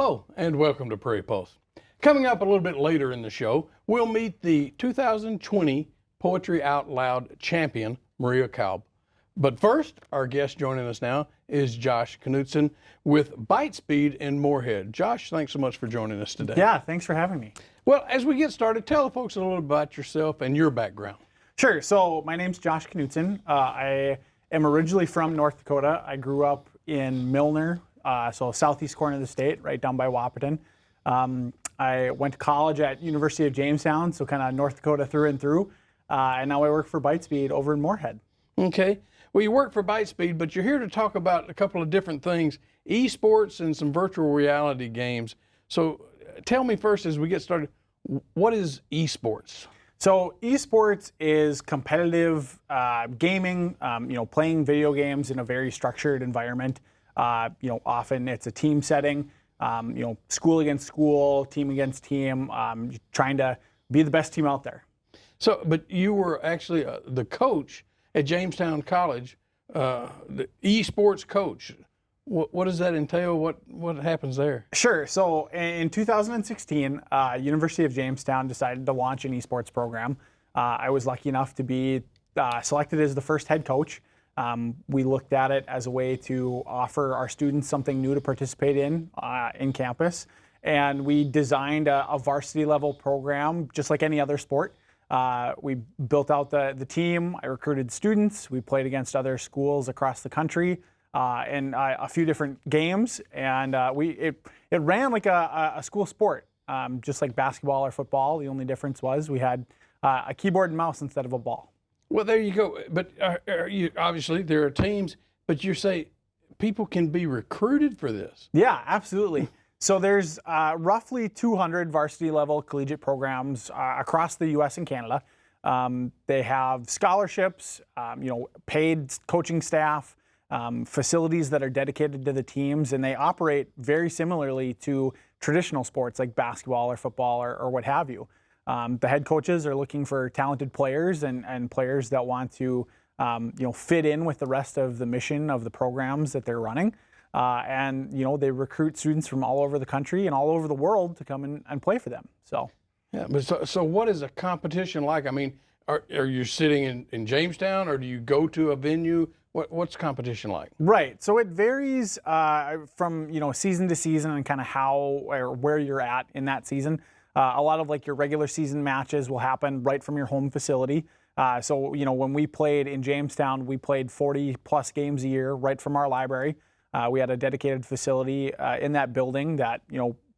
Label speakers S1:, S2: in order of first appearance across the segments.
S1: Hello and welcome to Prairie Pulse. Coming up a little bit later in the show, we'll meet the 2020 Poetry Out Loud champion, Maria Kalb. But first, our guest joining us now is Josh Knutson with Bite Speed in Moorhead. Josh, thanks so much for joining us today.
S2: Yeah, thanks for having me.
S1: Well, as we get started, tell the folks a little about yourself and your background.
S2: Sure. So my name's Josh Knutson. I am originally from North Dakota. I grew up in Milner, so southeast corner of the state, right down by Wahpeton. I went to college at University of Jamestown, so kind of North Dakota through and through. And now I work for Bite Speed over in Moorhead.
S1: Okay. Well, you work for Bite Speed, but you're here to talk about a couple of different things, esports and some virtual reality games. So tell me first, as we get started, what is esports?
S2: So esports is competitive gaming, playing video games in a very structured environment. Often it's a team setting, school against school, team against team, trying to be the best team out there.
S1: So, but you were actually the coach at Jamestown College, the esports coach. What does that entail? What happens there?
S2: Sure. So in 2016, University of Jamestown decided to launch an esports program. I was lucky enough to be selected as the first head coach. We looked at it as a way to offer our students something new to participate in campus. And we designed a varsity level program, just like any other sport. We built out the team. I recruited students. We played against other schools across the country in a few different games. And it ran like a school sport, just like basketball or football. The only difference was we had a keyboard and mouse instead of a ball.
S1: Well, there you go. But obviously there are teams, but you say people can be recruited for this.
S2: Yeah, absolutely. So there's roughly 200 varsity level collegiate programs across the U.S. and Canada. They have scholarships, paid coaching staff, facilities that are dedicated to the teams, and they operate very similarly to traditional sports like basketball or football or what have you. The head coaches are looking for talented players and players that want to fit in with the rest of the mission of the programs that they're running. They recruit students from all over the country and all over the world to come and play for them. So,
S1: yeah. But so what is a competition like? I mean, are you sitting in Jamestown, or do you go to a venue? What's competition like?
S2: Right. So it varies from season to season and kind of how or where you're at in that season. A lot of like your regular season matches will happen right from your home facility. When we played in Jamestown, we played 40 plus games a year right from our library. We had a dedicated facility in that building that,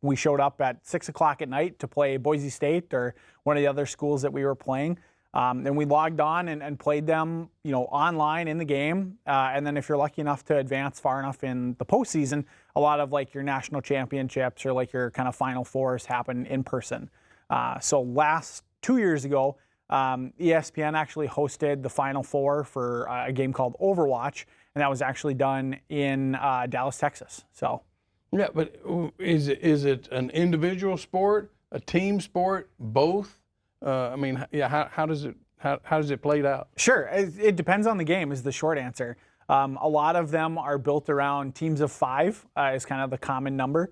S2: we showed up at 6 o'clock at night to play Boise State or one of the other schools that we were playing. And we logged on and played them, online in the game. And then if you're lucky enough to advance far enough in the postseason, a lot of like your national championships or like your kind of Final Fours happen in person. So last 2 years ago, ESPN actually hosted the Final Four for a game called Overwatch. And that was actually done in Dallas, Texas. So,
S1: yeah, but is it an individual sport, a team sport, both? How does it play out?
S2: Sure, it depends on the game. Is the short answer. A lot of them are built around teams of 5 is kind of the common number.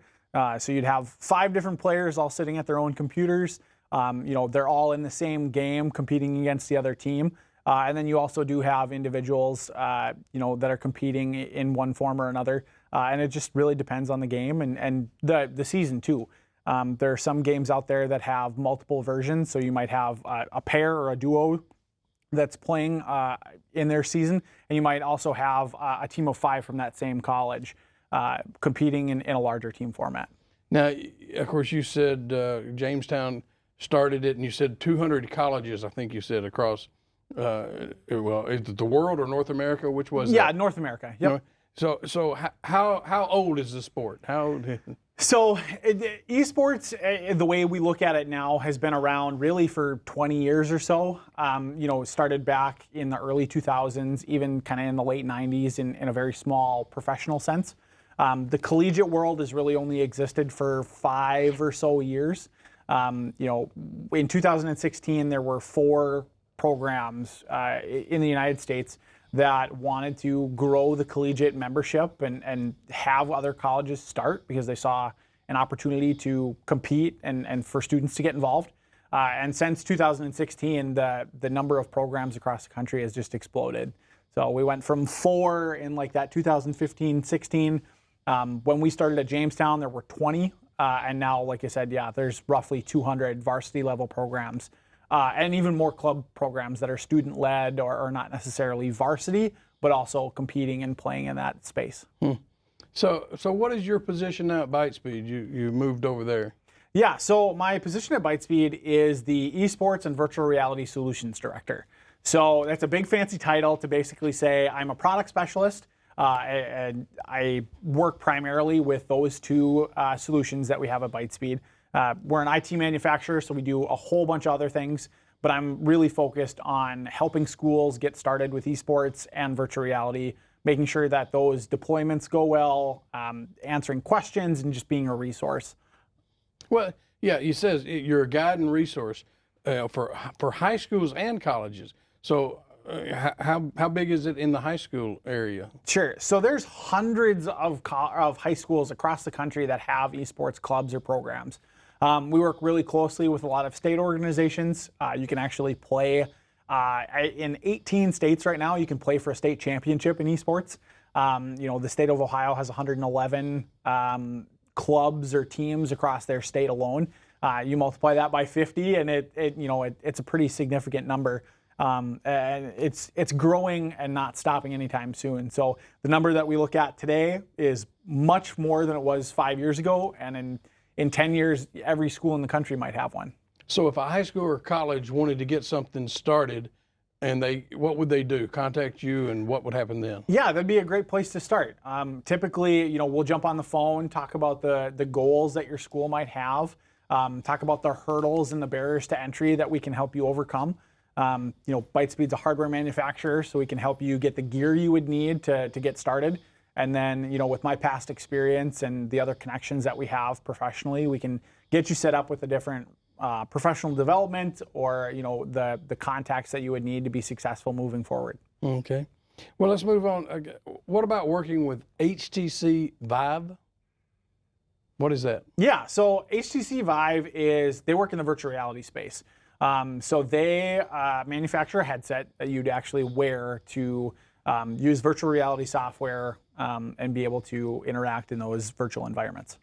S2: So you'd have 5 different players all sitting at their own computers. They're all in the same game competing against the other team. And then you also do have individuals, that are competing in one form or another. And it just really depends on the game and the season too. There are some games out there that have multiple versions. So you might have a pair or a duo that's playing in their season. And you might also have a team of 5 from that same college competing in a larger team format.
S1: Now, of course, you said Jamestown started it, and you said 200 colleges, I think you said, across is it the world or North America? Which was
S2: Yeah,
S1: that?
S2: North America. Yep.
S1: So how old is the sport?
S2: So esports, the way we look at it now, has been around really for 20 years or so. Started back in the early 2000s, even kind of in the late 90s in a very small professional sense. The collegiate world has really only existed for 5 or so years. In 2016, there were 4 programs in the United States that wanted to grow the collegiate membership and have other colleges start because they saw an opportunity to compete and for students to get involved. And since 2016, the number of programs across the country has just exploded. So we went from 4 in like that 2015-16. When we started at Jamestown, there were 20. And now, like I said, yeah, there's roughly 200 varsity level programs and even more club programs that are student led or not necessarily varsity, but also competing and playing in that space.
S1: So what is your position now at Bytespeed? You moved over there.
S2: Yeah, so my position at Bytespeed is the Esports and Virtual Reality Solutions Director. So that's a big fancy title to basically say I'm a product specialist. And I work primarily with those two solutions that we have at Bytespeed. We're an IT manufacturer, so we do a whole bunch of other things, but I'm really focused on helping schools get started with esports and virtual reality, making sure that those deployments go well, answering questions, and just being a resource.
S1: Well, yeah, he says you're a guide and resource for high schools and colleges. So how big is it in the high school area?
S2: Sure. So there's hundreds of high schools across the country that have esports clubs or programs. We work really closely with a lot of state organizations. You can actually play in 18 states right now. You can play for a state championship in esports. The state of Ohio has 111 clubs or teams across their state alone. You multiply that by 50, and it's a pretty significant number. And it's growing and not stopping anytime soon. So the number that we look at today is much more than it was 5 years ago, and in 10 years, every school in the country might have one.
S1: So if a high school or college wanted to get something started, what would they do? Contact you, and what would happen then?
S2: Yeah, that'd be a great place to start. Typically, we'll jump on the phone, talk about the goals that your school might have, talk about the hurdles and the barriers to entry that we can help you overcome. Bytespeed's a hardware manufacturer, so we can help you get the gear you would need to get started. And then, with my past experience and the other connections that we have professionally, we can get you set up with a different professional development or, the contacts that you would need to be successful moving forward.
S1: Okay. Well, let's move on. What about working with HTC Vive? What is that?
S2: Yeah, so HTC Vive they work in the virtual reality space. So they manufacture a headset that you'd actually wear to use virtual reality software and be able to interact in those virtual environments.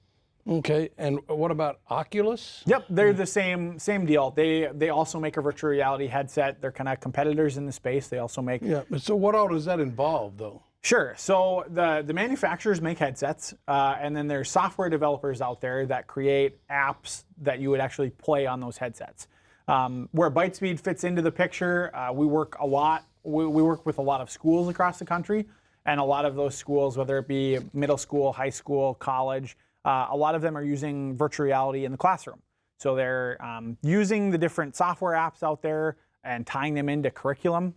S1: Okay, and what about Oculus?
S2: Yep, they're the same deal. They also make a virtual reality headset. They're kind of competitors in the space. They also make...
S1: Yeah, so what all does that involve, though?
S2: Sure. So the manufacturers make headsets, and then there's software developers out there that create apps that you would actually play on those headsets. Where Bytespeed fits into the picture, we work a lot. We work with a lot of schools across the country, and a lot of those schools, whether it be middle school, high school, college, a lot of them are using virtual reality in the classroom. So they're using the different software apps out there and tying them into curriculum.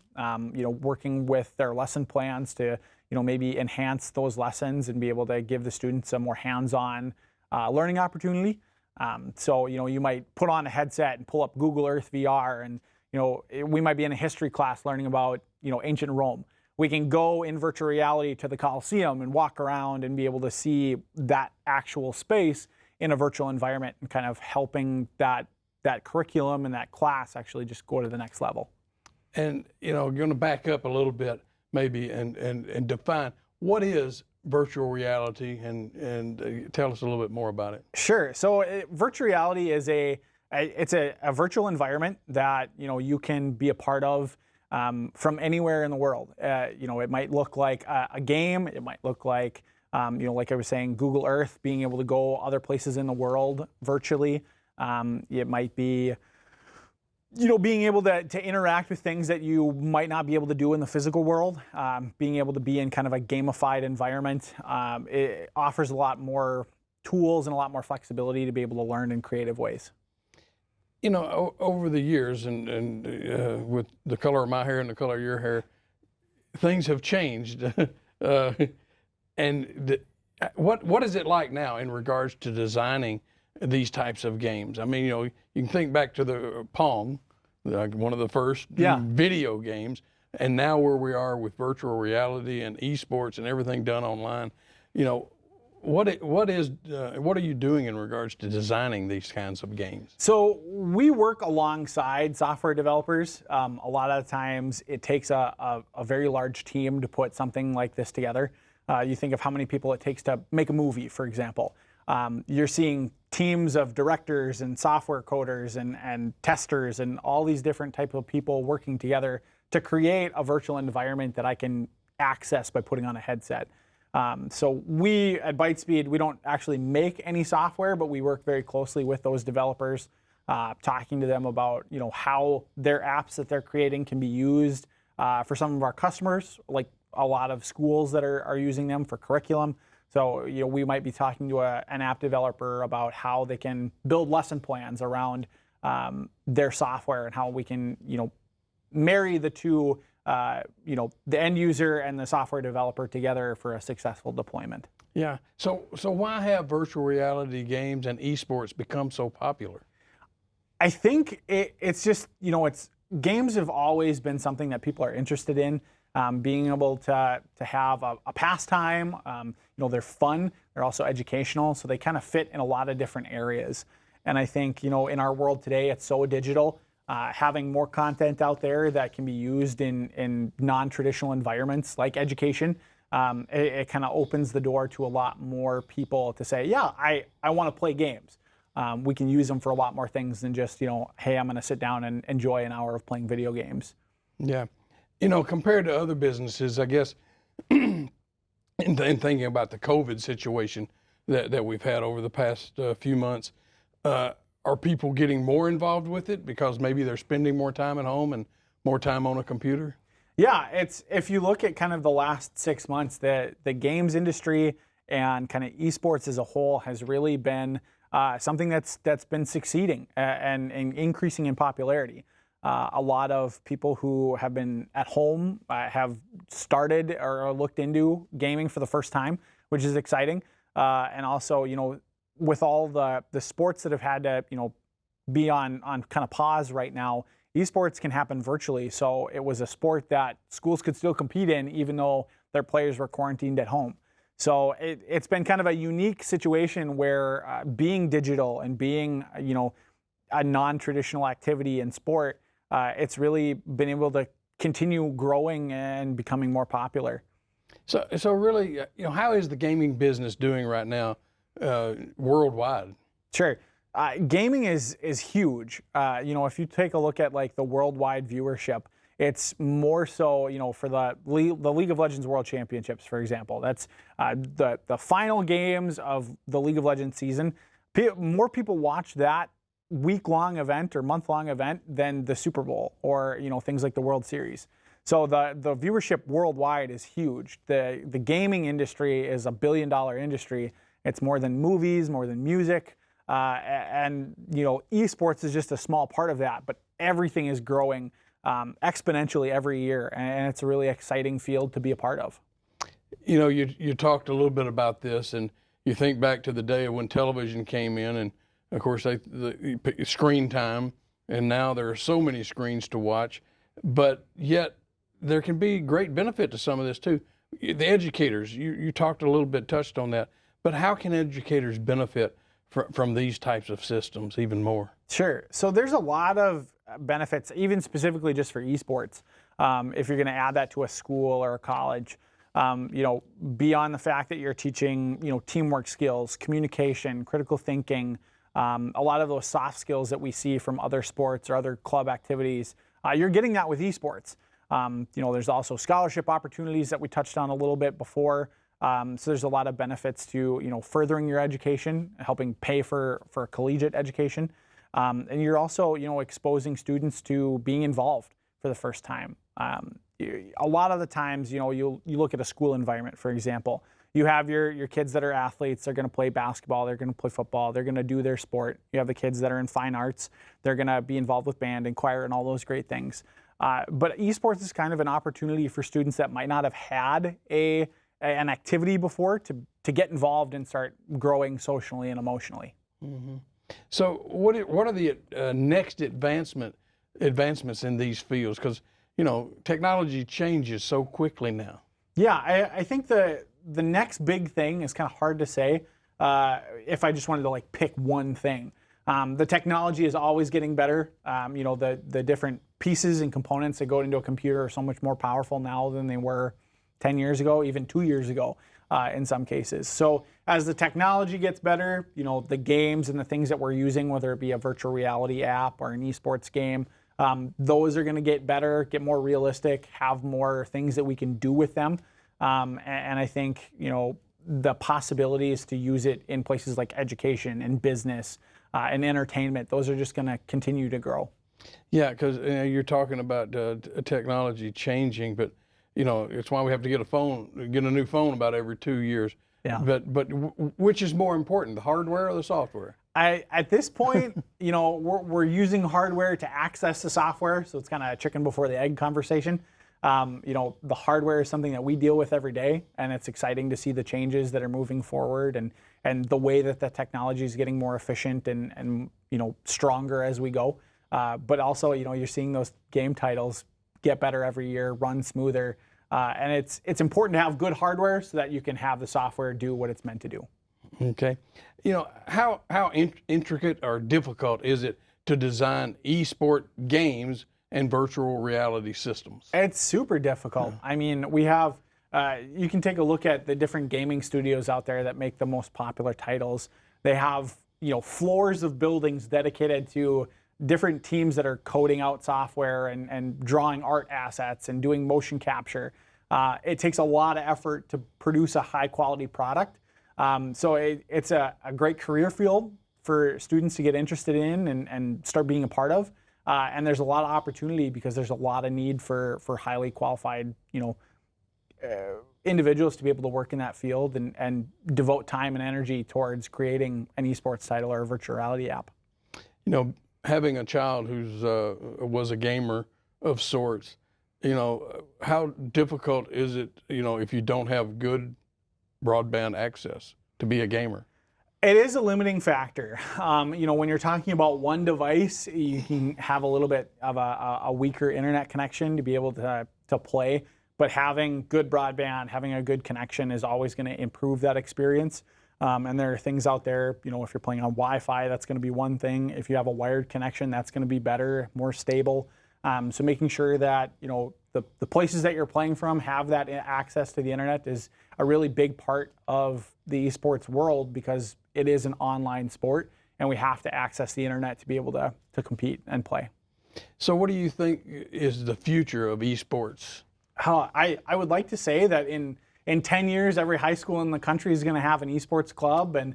S2: Working with their lesson plans to maybe enhance those lessons and be able to give the students a more hands-on learning opportunity. So you might put on a headset and pull up Google Earth VR, and we might be in a history class learning about ancient Rome. We can go in virtual reality to the Colosseum and walk around and be able to see that actual space in a virtual environment, and kind of helping that curriculum and that class actually just go to the next level.
S1: And going to back up a little bit maybe and define what is virtual reality, and tell us a little bit more about it.
S2: Sure. So virtual reality is a virtual environment that you can be a part of from anywhere in the world. It might look like a game. It might look like like I was saying, Google Earth, being able to go other places in the world virtually. It might be being able to interact with things that you might not be able to do in the physical world, being able to be in kind of a gamified environment. It offers a lot more tools and a lot more flexibility to be able to learn in creative ways.
S1: Over the years, and with the color of my hair and the color of your hair, things have changed. What is it like now in regards to designing these types of games? I mean, you can think back to the Pong, like one of the first video games, and now where we are with virtual reality and esports and everything done online. what are you doing in regards to designing these kinds of games?
S2: So we work alongside software developers. A lot of the times it takes a very large team to put something like this together. You think of how many people it takes to make a movie, for example. You're seeing teams of directors and software coders and testers and all these different types of people working together to create a virtual environment that I can access by putting on a headset. So we at Bytespeed, we don't actually make any software, but we work very closely with those developers, talking to them about how their apps that they're creating can be used for some of our customers, like a lot of schools that are using them for curriculum. So we might be talking to an app developer about how they can build lesson plans around their software and how we can marry the two. The end user and the software developer together for a successful deployment.
S1: Yeah. So why have virtual reality games and esports become so popular?
S2: I think it's just, games have always been something that people are interested in. Being able to have a pastime, they're fun, they're also educational, so they kind of fit in a lot of different areas. And I think, in our world today, it's so digital. Having more content out there that can be used in non-traditional environments like education, it kind of opens the door to a lot more people to say, yeah, I want to play games. We can use them for a lot more things than just, hey, I'm going to sit down and enjoy an hour of playing video games.
S1: Yeah. Compared to other businesses, I guess, in thinking about the COVID situation that we've had over the past few months, are people getting more involved with it because maybe they're spending more time at home and more time on a computer?
S2: Yeah, if you look at kind of the last 6 months, the games industry and kind of esports as a whole has really been something that's been succeeding and increasing in popularity. A lot of people who have been at home have started or looked into gaming for the first time, which is exciting. And also, with all the sports that have had to, be on kind of pause right now, esports can happen virtually. So it was a sport that schools could still compete in, even though their players were quarantined at home. So it's been kind of a unique situation where being digital and being, a non-traditional activity in sport, it's really been able to continue growing and becoming more popular.
S1: So really, how is the gaming business doing right now? Worldwide?
S2: Sure. Gaming is huge. If you take a look at like the worldwide viewership, it's more so, for the League of Legends World Championships, for example. That's the final games of the League of Legends season. More people watch that week-long event or month-long event than the Super Bowl or things like the World Series. So the viewership worldwide is huge. The gaming industry is $1 billion industry. It's more than movies, more than music, and esports is just a small part of that. But everything is growing exponentially every year, and it's a really exciting field to be a part of.
S1: You talked a little bit about this, and you think back to the day when television came in, and of course the screen time, and now there are so many screens to watch, but yet there can be great benefit to some of this too. The educators, you talked a little bit, touched on that. But how can educators benefit from these types of systems even more?
S2: Sure. So there's a lot of benefits, even specifically just for esports. If you're going to add that to a school or a college, beyond the fact that you're teaching, teamwork skills, communication, critical thinking, a lot of those soft skills that we see from other sports or other club activities, you're getting that with esports. There's also scholarship opportunities that we touched on a little bit before. So there's a lot of benefits to, furthering your education, helping pay for collegiate education. And you're also, exposing students to being involved for the first time. A lot of the times, you look at a school environment, for example, you have your kids that are athletes, they're going to play basketball, they're going to play football, they're going to do their sport. You have the kids that are in fine arts, they're going to be involved with band and choir and all those great things. But esports is kind of an opportunity for students that might not have had an activity before to get involved and start growing socially and emotionally.
S1: Mm-hmm. So what are the next advancements in these fields? Because technology changes so quickly now.
S2: Yeah, I think the the next big thing is kind of hard to say if I just wanted to like pick one thing. The technology is always getting better. You know, the different pieces and components that go into a computer are so much more powerful now than they were 10 years ago, even 2 years ago in some cases. So as the technology gets better, you know, the games and the things that we're using, whether it be a virtual reality app or an esports game, those are going to get better, get more realistic, have more things that we can do with them. And I think, you know, the possibilities to use it in places like education and business and entertainment, those are just going to continue to grow.
S1: Yeah, because you're talking about technology changing, but you know it's why we have to get a new phone about every 2 years.
S2: Yeah.
S1: But which is more important, the hardware or the software?
S2: At this point, you know, we're using hardware to access the software, so it's kind of a chicken before the egg conversation. You know, the hardware is something that we deal with every day, and it's exciting to see the changes that are moving forward and the way that the technology is getting more efficient and you know, stronger as we go. But also, you know, you're seeing those game titles get better every year, run smoother, and it's important to have good hardware so that you can have the software do what it's meant to do.
S1: Okay. You know, how intricate or difficult is it to design esport games and virtual reality systems?
S2: It's super difficult. I mean, we have, you can take a look at the different gaming studios out there that make the most popular titles. They have, you know, floors of buildings dedicated to different teams that are coding out software and drawing art assets and doing motion capture. It takes a lot of effort to produce a high quality product. So it's a great career field for students to get interested in and start being a part of. And there's a lot of opportunity because there's a lot of need for highly qualified, you know, individuals to be able to work in that field and devote time and energy towards creating an esports title or a virtual reality app.
S1: You know, having a child who's was a gamer of sorts, you know, how difficult is it, you know, if you don't have good broadband access to be a gamer?
S2: It is a limiting factor. You know, when you're talking about one device, you can have a little bit of a weaker internet connection to be able to play. But having good broadband, having a good connection is always going to improve that experience. And there are things out there, you know, if you're playing on Wi-Fi, that's going to be one thing. If you have a wired connection, that's going to be better, more stable. So making sure that, you know, the places that you're playing from have that access to the internet is a really big part of the esports world because it is an online sport and we have to access the internet to be able to compete and play.
S1: So what do you think is the future of esports?
S2: I would like to say that in 10 years, every high school in the country is going to have an esports club. And,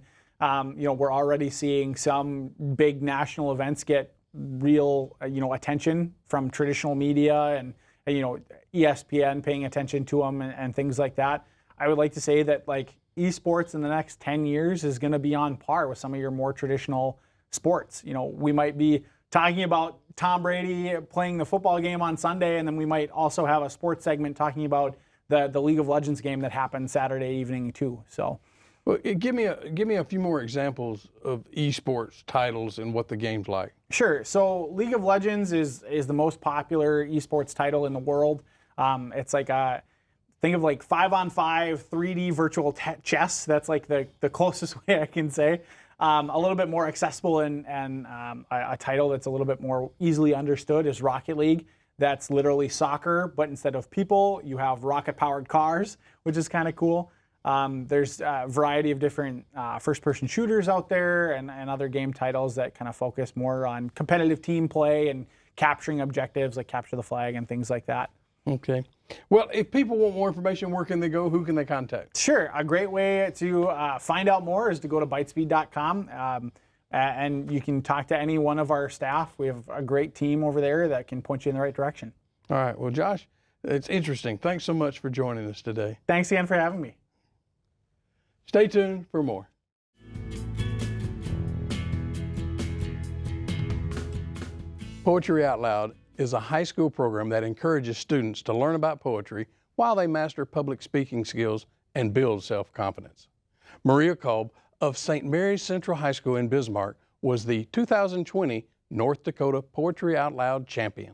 S2: you know, we're already seeing some big national events get real, you know, attention from traditional media and, you know, ESPN paying attention to them and things like that. I would like to say that like esports in the next 10 years is going to be on par with some of your more traditional sports. You know, we might be talking about Tom Brady playing the football game on Sunday, and then we might also have a sports segment talking about the League of Legends game that happened Saturday evening too. So,
S1: well, give me a few more examples of esports titles and what the game's like.
S2: Sure. So League of Legends is the most popular esports title in the world. It's like think of like 5-on-5 3D virtual chess. That's like the closest way I can say. A little bit more accessible and a title that's a little bit more easily understood is Rocket League. That's literally soccer, but instead of people, you have rocket-powered cars, which is kind of cool. There's a variety of different first-person shooters out there and other game titles that kind of focus more on competitive team play and capturing objectives like capture the flag and things like that.
S1: Okay. Well, if people want more information, where can they go? Who can they contact?
S2: Sure. A great way to find out more is to go to bitespeed.com. And you can talk to any one of our staff. We have a great team over there that can point you in the right direction.
S1: All right. Well, Josh, it's interesting. Thanks so much for joining us today.
S2: Thanks again for having me.
S1: Stay tuned for more. Poetry Out Loud is a high school program that encourages students to learn about poetry while they master public speaking skills and build self-confidence. Maria Kolb of St. Mary's Central High School in Bismarck was the 2020 North Dakota Poetry Out Loud champion.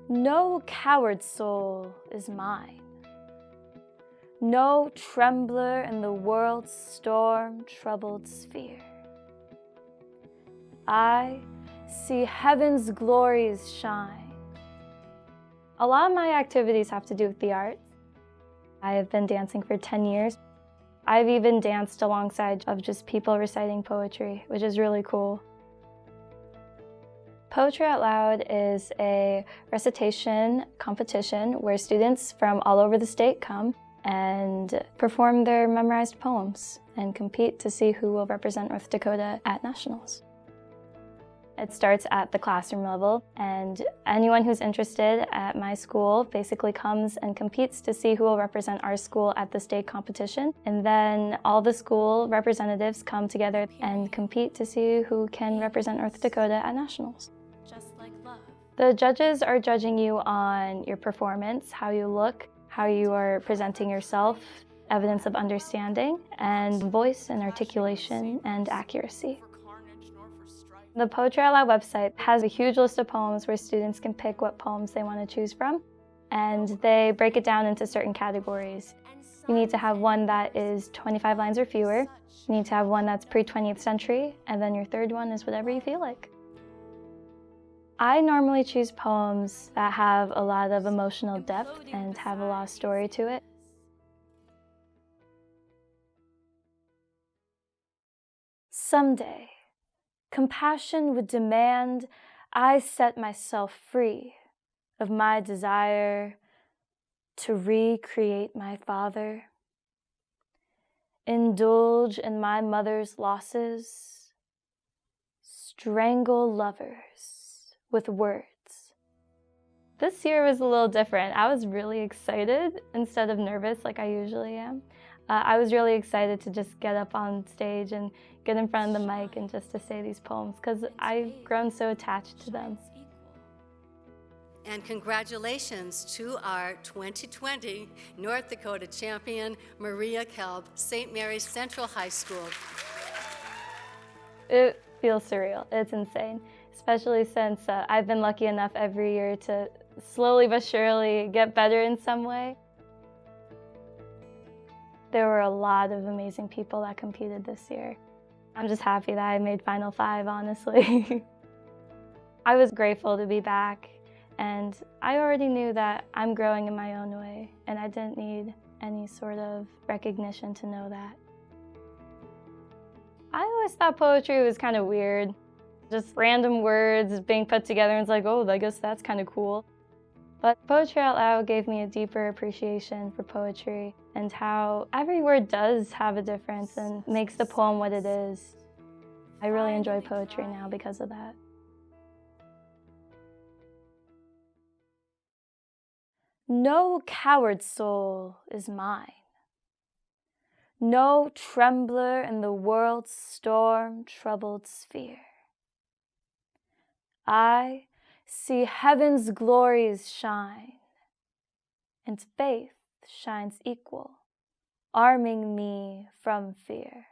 S3: No coward soul is mine. No trembler in the world's storm-troubled sphere. I see heaven's glories shine. A lot of my activities have to do with the arts. I have been dancing for 10 years. I've even danced alongside of just people reciting poetry, which is really cool. Poetry Out Loud is a recitation competition where students from all over the state come and perform their memorized poems and compete to see who will represent North Dakota at nationals. It starts at the classroom level, and anyone who's interested at my school basically comes and competes to see who will represent our school at the state competition. And then all the school representatives come together and compete to see who can represent North Dakota at nationals. Just like love. The judges are judging you on your performance, how you look, how you are presenting yourself, evidence of understanding, and voice and articulation and accuracy. The Poetry Out Loud website has a huge list of poems where students can pick what poems they want to choose from, and they break it down into certain categories. You need to have one that is 25 lines or fewer, you need to have one that's pre-20th century, and then your third one is whatever you feel like. I normally choose poems that have a lot of emotional depth and have a lot of story to it. Someday, compassion would demand I set myself free of my desire to recreate my father, indulge in my mother's losses, strangle lovers with words. This year was a little different. I was really excited instead of nervous like I usually am. I was really excited to just get up on stage and get in front of the mic and just to say these poems because I've grown so attached to them.
S4: And congratulations to our 2020 North Dakota champion, Maria Kalb, St. Mary's Central High School.
S3: It feels surreal. It's insane, especially since I've been lucky enough every year to slowly but surely get better in some way. There were a lot of amazing people that competed this year. I'm just happy that I made Final Five, honestly. I was grateful to be back, and I already knew that I'm growing in my own way, and I didn't need any sort of recognition to know that. I always thought poetry was kind of weird. Just random words being put together, and it's like, oh, I guess that's kind of cool. But Poetry Out Loud gave me a deeper appreciation for poetry and how every word does have a difference and makes the poem what it is. I really enjoy poetry now because of that. No coward soul is mine. No trembler in the world's storm-troubled sphere. I see heaven's glories shine, and faith shines equal, arming me from fear.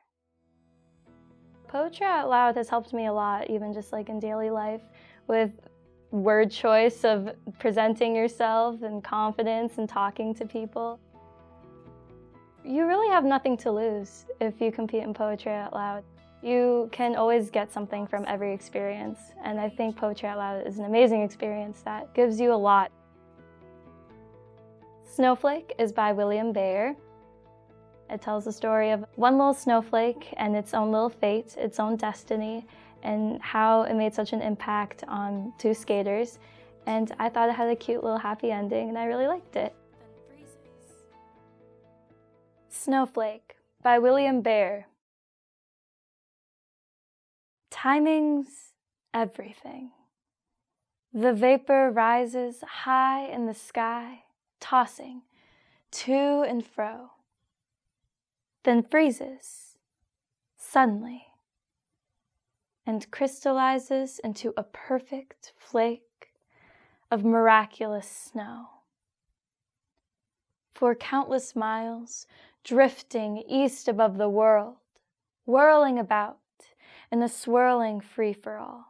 S3: Poetry Out Loud has helped me a lot, even just like in daily life, with word choice of presenting yourself and confidence and talking to people. You really have nothing to lose if you compete in Poetry Out Loud. You can always get something from every experience, and I think Poetry Out Loud is an amazing experience that gives you a lot. Snowflake is by William Bayer. It tells the story of one little snowflake and its own little fate, its own destiny, and how it made such an impact on two skaters. And I thought it had a cute little happy ending, and I really liked it. Snowflake by William Bayer. Timing's everything. The vapor rises high in the sky, tossing to and fro, then freezes suddenly and crystallizes into a perfect flake of miraculous snow. For countless miles, drifting east above the world, whirling about in a swirling free-for-all,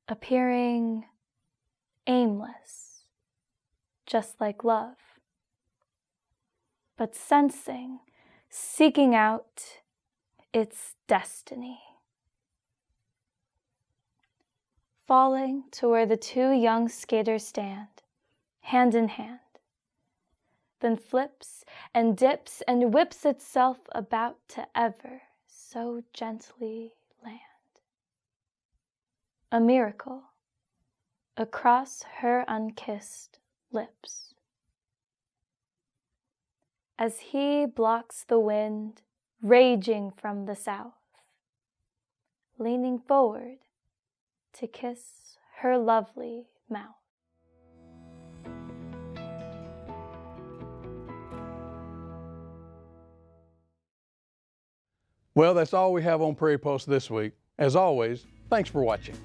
S3: appearing aimless, just like love. but sensing, seeking out its destiny. Falling to where the two young skaters stand, hand in hand, then flips and dips and whips itself about to ever so gently land. A miracle across her unkissed lips. As he blocks the wind raging from the south, leaning forward to kiss her lovely mouth.
S1: Well, that's all we have on Prairie Post this week. As always, thanks for watching.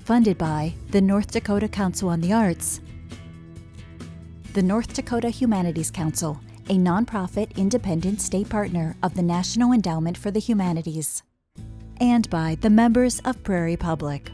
S5: Funded by the North Dakota Council on the Arts, the North Dakota Humanities Council, a nonprofit independent state partner of the National Endowment for the Humanities, and by the members of Prairie Public.